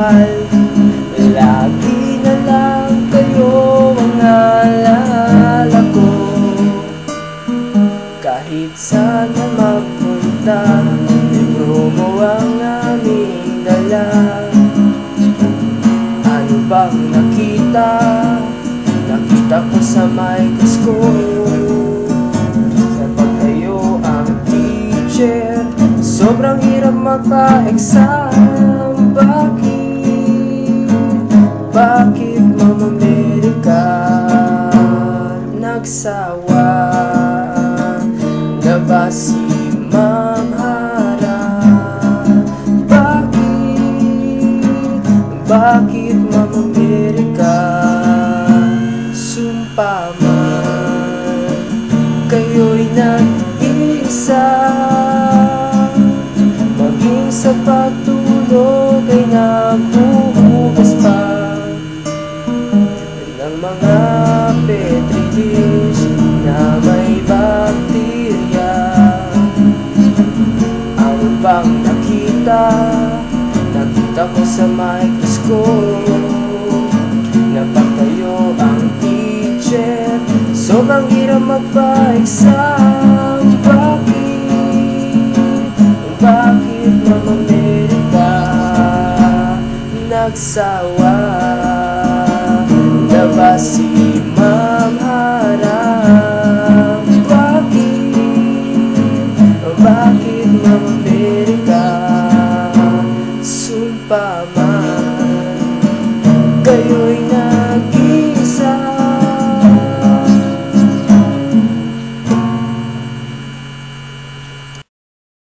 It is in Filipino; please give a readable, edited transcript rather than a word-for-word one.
bawal. Lagi na lang kayo ang naalala ko. Kahit saan man magpunta, may promo ang aming dala. Ano bang nakita? Nakita ko sa microscope. Kapag kayo ang teacher, sobrang hirap magpa-exam. Bakit Ma'am America nagsawa? Na ba si Ma'am Hara? Bakit Ma'am America? Sumpa man kayo'y nag-iisa, maging sa pagtulog ay nabubukas pa ng mga petri dish na may bakterya. Ano bang nakita? Nakita ko sa microscope. Na pag kayo ang teacher, sobrang hirap magpa-exam. Bakit Ma'am America nagsawa? Na ba si Ma'am Hara? Bakit Ma'am America? Sumpa man kayo'y na